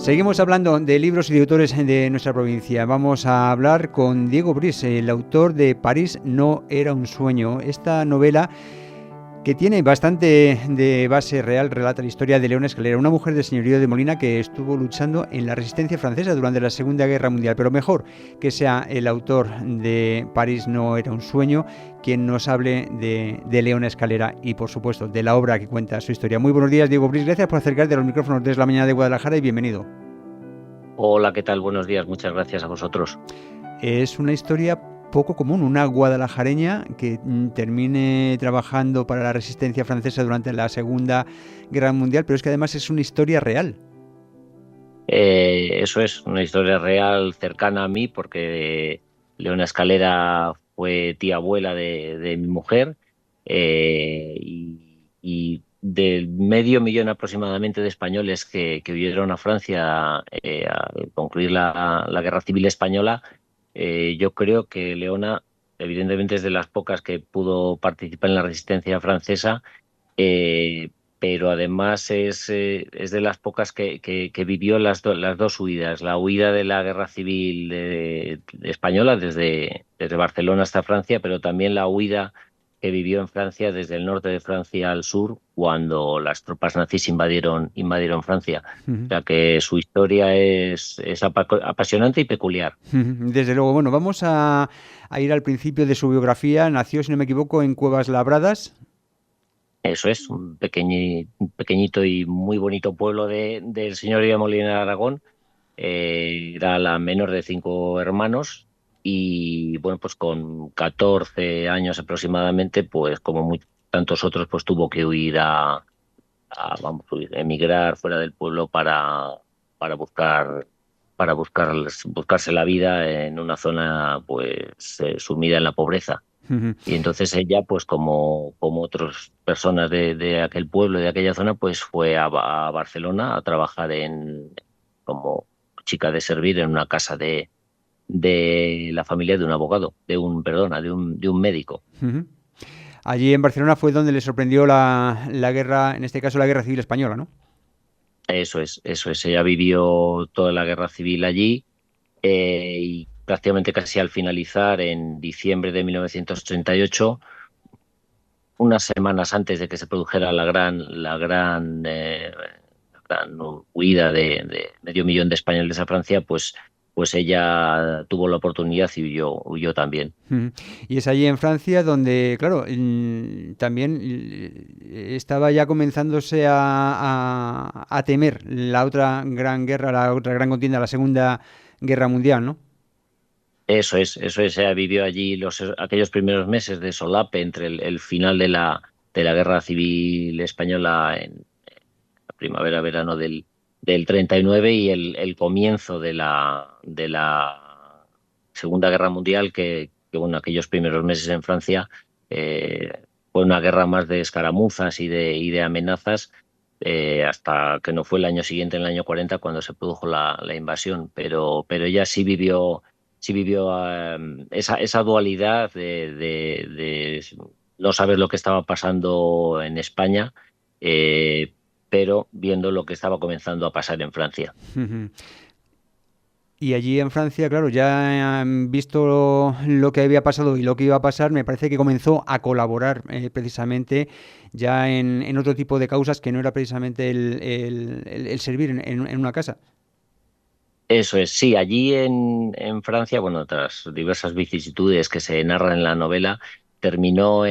Seguimos hablando de libros y de autores de nuestra provincia. Vamos a hablar con Diego Bris, el autor de París no era un sueño. Esta novela, que tiene bastante de base real, relata la historia de Leona Escalera, una mujer del señorío de Molina que estuvo luchando en la resistencia francesa durante la Segunda Guerra Mundial. Pero mejor que sea el autor de París no era un sueño quien nos hable de Leona Escalera y, por supuesto, de la obra que cuenta su historia. Muy buenos días, Diego Bris. Gracias por acercarte a los micrófonos desde la mañana de Guadalajara y bienvenido. Hola, ¿qué tal? Buenos días, muchas gracias a vosotros. Es una historia poco común, una guadalajareña que termine trabajando para la resistencia francesa durante la Segunda Guerra Mundial, pero es que además es una historia real. Eso es una historia real cercana a mí porque Leona Escalera fue tía abuela de mi mujer, y del 500.000 aproximadamente de españoles que huyeron a Francia al concluir la Guerra Civil Española. Yo creo que Leona, evidentemente, es de las pocas que pudo participar en la resistencia francesa. Pero además es de las pocas que vivió las dos huidas: la huida de la guerra civil española desde Barcelona hasta Francia, pero también la huida que vivió en Francia desde el norte de Francia al sur cuando las tropas nazis invadieron Francia. O sea que su historia es apasionante y peculiar. Desde luego, bueno, vamos a ir al principio de su biografía. Nació, si no me equivoco, en Cuevas Labradas. Eso es, un pequeñito y muy bonito pueblo del señor de Molina de Aragón. Era la menor de 5 hermanos y, bueno, pues con 14 años aproximadamente, pues como tantos otros, pues tuvo que huir vamos, emigrar fuera del pueblo para buscar buscarse la vida en una zona pues sumida en la pobreza. Y entonces ella, pues como otras personas de aquel pueblo, de aquella zona, pues fue a Barcelona a trabajar como chica de servir en una casa de la familia de un abogado, de un médico. Allí en Barcelona fue donde le sorprendió la guerra, en este caso la Guerra Civil Española, ¿no? Eso es, eso es. Ella vivió toda la guerra civil allí, y prácticamente casi al finalizar, en diciembre de 1938, unas semanas antes de que se produjera la gran huida de 500.000 de españoles a Francia, pues ella tuvo la oportunidad y huyó también. Y es allí en Francia donde, claro, también estaba ya comenzándose a temer la otra gran guerra, la otra gran contienda, la Segunda Guerra Mundial, ¿no? Eso es. Ella vivió allí aquellos primeros meses de solape entre el final de la Guerra Civil Española en la primavera-verano del 39 y el comienzo de la Segunda Guerra Mundial, bueno, aquellos primeros meses en Francia fue una guerra más de escaramuzas y de amenazas, hasta que no fue el año siguiente, en el año 40, cuando se produjo la invasión. Pero ella sí vivió esa dualidad de no saber lo que estaba pasando en España, eh, pero viendo lo que estaba comenzando a pasar en Francia. Y allí en Francia, claro, ya han visto lo que había pasado y lo que iba a pasar, me parece que comenzó a colaborar precisamente ya en otro tipo de causas que no era precisamente el servir en una casa. Eso es, sí, allí en Francia, bueno, tras diversas vicisitudes que se narran en la novela, terminó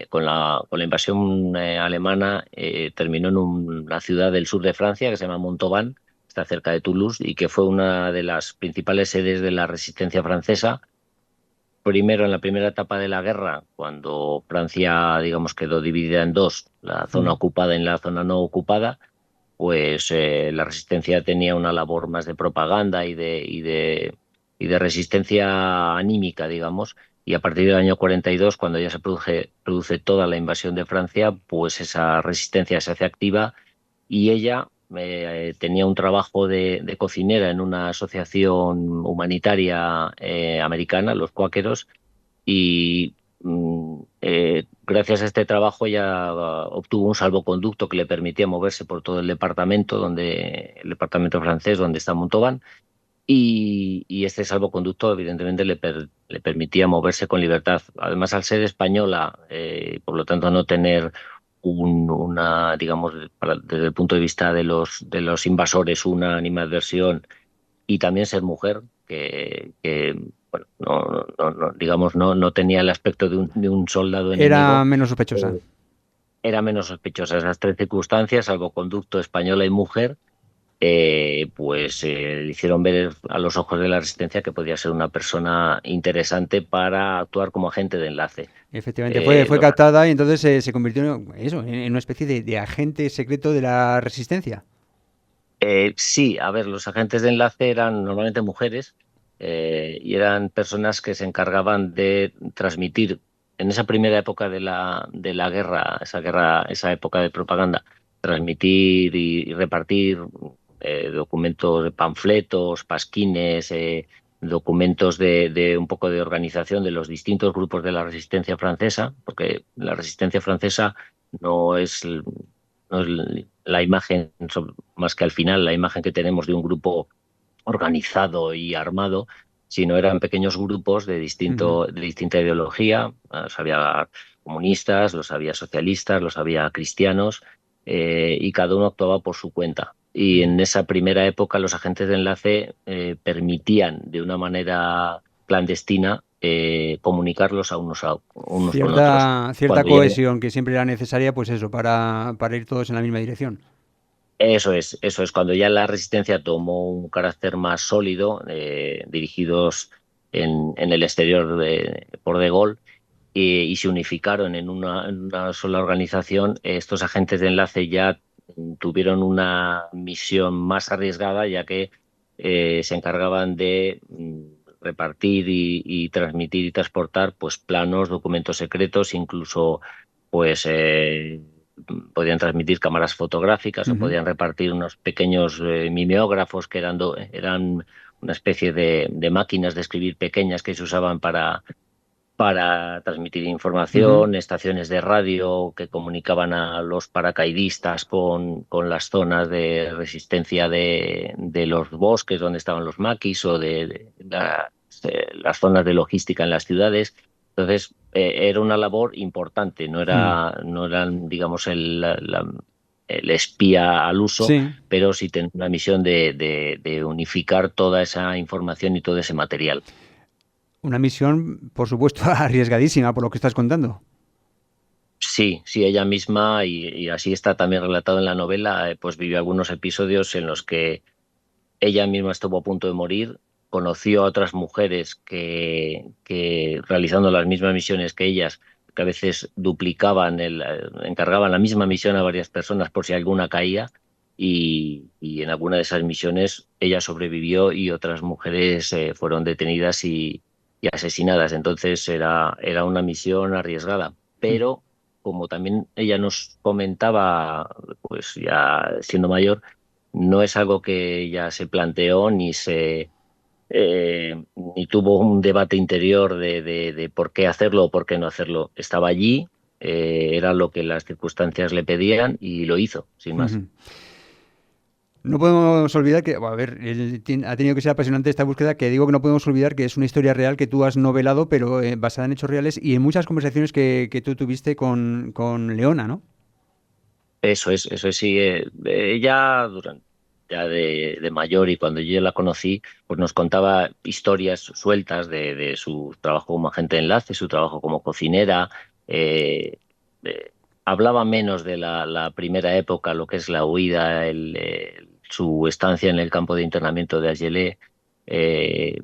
con la invasión alemana. Terminó en una ciudad del sur de Francia que se llama Montauban, está cerca de Toulouse, y que fue una de las principales sedes de la resistencia francesa. Primero, en la primera etapa de la guerra, cuando Francia, digamos, quedó dividida en dos, la zona Mm. ocupada y la zona no ocupada, pues la resistencia tenía una labor más de propaganda y de resistencia anímica, digamos. Y a partir del año 42, cuando ya se produce toda la invasión de Francia, pues esa resistencia se hace activa, y ella tenía un trabajo de cocinera en una asociación humanitaria americana, los cuáqueros, y Gracias a este trabajo ella obtuvo un salvoconducto que le permitía moverse por todo el departamento, el departamento francés donde está Montauban, y este salvoconducto evidentemente le permitía moverse con libertad. Además, al ser española, por lo tanto no tener digamos, desde el punto de vista de los invasores, una animadversión, y también ser mujer, bueno, digamos, no tenía el aspecto de un soldado Era enemigo. menos sospechosa. eh, Era menos sospechosa. Esas tres circunstancias, salvoconducto, española y mujer, pues le hicieron ver a los ojos de la Resistencia que podía ser una persona interesante para actuar como agente de enlace. Efectivamente, fue Los captada y entonces se convirtió en una especie de agente secreto de la Resistencia. Sí, a ver, los agentes de enlace eran normalmente mujeres, y eran personas que se encargaban de transmitir en esa primera época de la guerra, esa época de propaganda, transmitir y repartir documentos, de panfletos, pasquines, documentos de un poco de organización de los distintos grupos de la resistencia francesa, porque la resistencia francesa no es no es la imagen, más que al final, la imagen que tenemos de un grupo organizado y armado, sino eran pequeños grupos Ujú. de distinta ideología. Los había comunistas, los había socialistas, los había cristianos, y cada uno actuaba por su cuenta. Y Ujú. en esa primera época los agentes de enlace permitían de una manera clandestina comunicarlos unos con otros. Cierta Cuando ya cohesión que siempre era necesaria, pues eso, para ir todos en la misma dirección. Eso es cuando ya la resistencia tomó un carácter más sólido, dirigidos en el exterior por De Gaulle, y se unificaron en una sola organización. Estos agentes de enlace ya tuvieron una misión más arriesgada, ya que se encargaban de repartir y transmitir y transportar pues planos, documentos secretos, incluso pues podían transmitir cámaras fotográficas o Ujú. podían repartir unos pequeños mimeógrafos que eran una especie de máquinas de escribir pequeñas que se usaban para transmitir Ujú. información, estaciones de radio que comunicaban a los paracaidistas con las zonas de resistencia de los bosques donde estaban los maquis, o las zonas de logística en las ciudades. Entonces, era una labor importante, Mm. no eran, digamos, el espía al uso, Sí, pero sí tener una misión de unificar toda esa información y todo ese material. una misión, por supuesto, arriesgadísima por lo que estás contando. Sí, sí, ella misma, y así está también relatado en la novela, pues vivió algunos episodios en los que ella misma estuvo a punto de morir, conoció a otras mujeres que realizando las mismas misiones que ellas, que a veces encargaban la misma misión a varias personas por si alguna caía, y en alguna de esas misiones ella sobrevivió y otras mujeres fueron detenidas y asesinadas. Entonces era una misión arriesgada, Mm. pero como también ella nos comentaba, pues ya siendo mayor, no es algo que ella se planteó ni tuvo un debate interior de por qué hacerlo o por qué no hacerlo. Estaba allí, era lo que las circunstancias le pedían y lo hizo, sin más. Ujú. No podemos olvidar que, a ver, ha tenido que ser apasionante esta búsqueda, que digo que no podemos olvidar que es una historia real que tú has novelado, pero basada en hechos reales y en muchas conversaciones que tú tuviste con Leona, ¿no? Eso es, sí. Ella, ya de mayor, y cuando yo la conocí, pues nos contaba historias sueltas de su trabajo como agente de enlace, su trabajo como cocinera. eh, eh, Hablaba menos de la primera época, lo que es la huida, su estancia en el campo de internamiento de Argelès. Eh,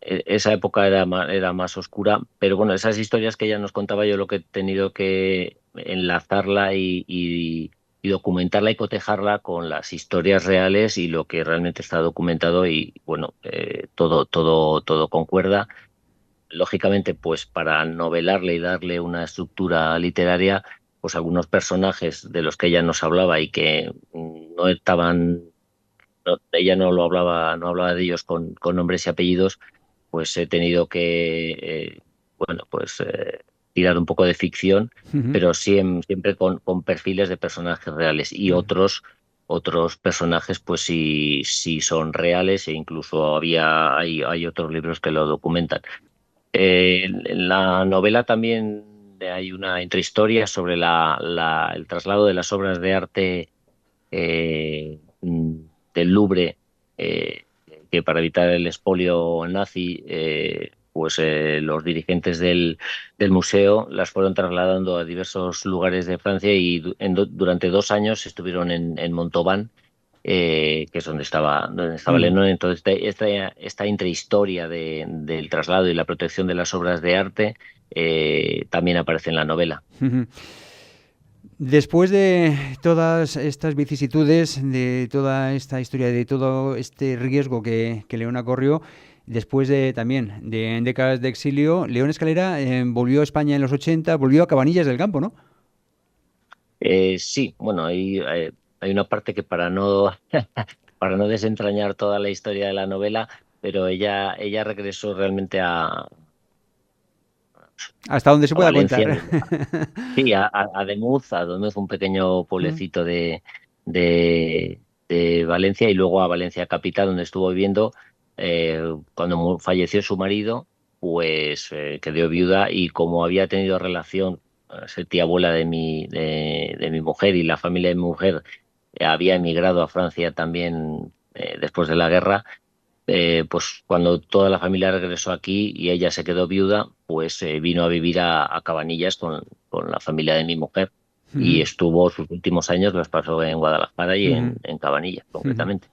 Esa época era más oscura, pero bueno, esas historias que ella nos contaba, yo lo que he tenido que enlazarla y documentarla y cotejarla con las historias reales y lo que realmente está documentado, y bueno, todo concuerda. Lógicamente, pues para novelarle y darle una estructura literaria, pues algunos personajes de los que ella nos hablaba y que no estaban, ella no hablaba de ellos con nombres y apellidos, pues he tenido que, bueno, pues tirar un poco de ficción, Ujú. pero siempre con perfiles de personajes reales y otros personajes pues sí son reales e incluso hay otros libros que lo documentan. En la novela también hay una intrahistoria sobre el traslado de las obras de arte del Louvre, eh, que para evitar el expolio nazi, los dirigentes del museo las fueron trasladando a diversos lugares de Francia y durante 2 años estuvieron en Montauban, que es donde estaba Mm. Lennon. Entonces, esta intrahistoria del traslado y la protección de las obras de arte también aparece en la novela. Ujú. Después de todas estas vicisitudes, de toda esta historia, de todo este riesgo que Leona corrió, después de también de décadas de exilio, León Escalera volvió a España en los 80, volvió a Cabanillas del Campo, ¿no? Sí, bueno, hay una parte que para no desentrañar toda la historia de la novela, pero ella regresó realmente Hasta donde se a pueda Valencia. contar. Sí, a Demuz, un pequeño Mm. pueblecito de, de Valencia, y luego a Valencia capital, donde estuvo viviendo cuando falleció su marido, pues quedó viuda, y como había tenido relación, ser tía abuela de mi mujer, y la familia de mi mujer había emigrado a Francia también después de la guerra. Pues cuando toda la familia regresó aquí y ella se quedó viuda, pues vino a vivir a Cabanillas con la familia de mi mujer, y Ujú. estuvo sus últimos años, los pasó en Guadalajara y Ujú. en Cabanillas, Ujú. concretamente.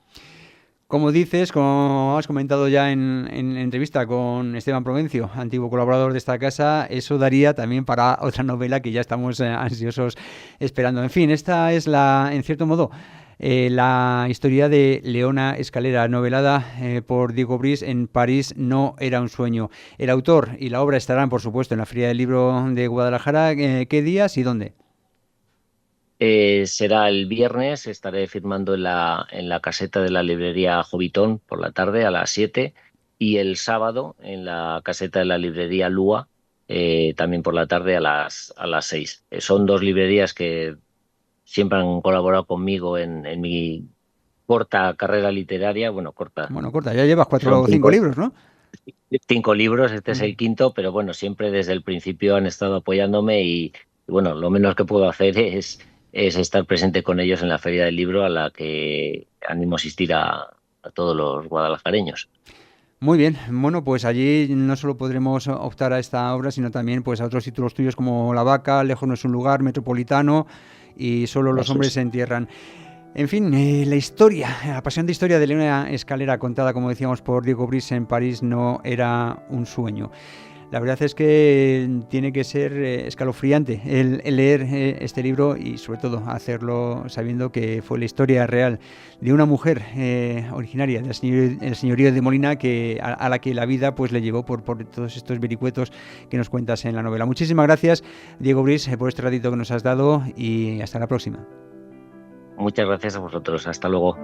Como dices, como has comentado ya en entrevista con Esteban Provencio, antiguo colaborador de esta casa, eso daría también para otra novela que ya estamos ansiosos esperando. En fin, esta es en cierto modo, la historia de Leona Escalera, novelada por Diego Briz en París no era un sueño. El autor y la obra estarán, por supuesto, en la Feria del Libro de Guadalajara. ¿Qué días y dónde? Será el viernes, estaré firmando en la caseta de la librería Jovitón por la tarde a las 7, y el sábado en la caseta de la librería Lua, también por la tarde a las 6. Son dos librerías que siempre han colaborado conmigo en mi corta carrera literaria. Bueno, corta, Bueno, corta, ya llevas cuatro son o cinco cinco, libros, ¿no? 5 libros, este es Mm. el quinto, pero bueno, siempre desde el principio han estado apoyándome, y bueno, lo menos que puedo hacer es estar presente con ellos en la Feria del Libro, a la que animo a asistir a todos los guadalajareños. Muy bien, bueno, pues allí no solo podremos optar a esta obra, sino también pues a otros títulos tuyos como La Vaca, Lejos no es un lugar, Metropolitano y Solo los Eso hombres es. se entierran. En fin, la historia, la apasionante historia de Leona Escalera contada, como decíamos, por Diego Briz en París no era un sueño. La verdad es que tiene que ser escalofriante el leer este libro y sobre todo hacerlo sabiendo que fue la historia real de una mujer originaria del señorío de Molina a la que la vida pues le llevó por todos estos vericuetos que nos cuentas en la novela. Muchísimas gracias, Diego Briz, por este ratito que nos has dado y hasta la próxima. Muchas gracias a vosotros. Hasta luego.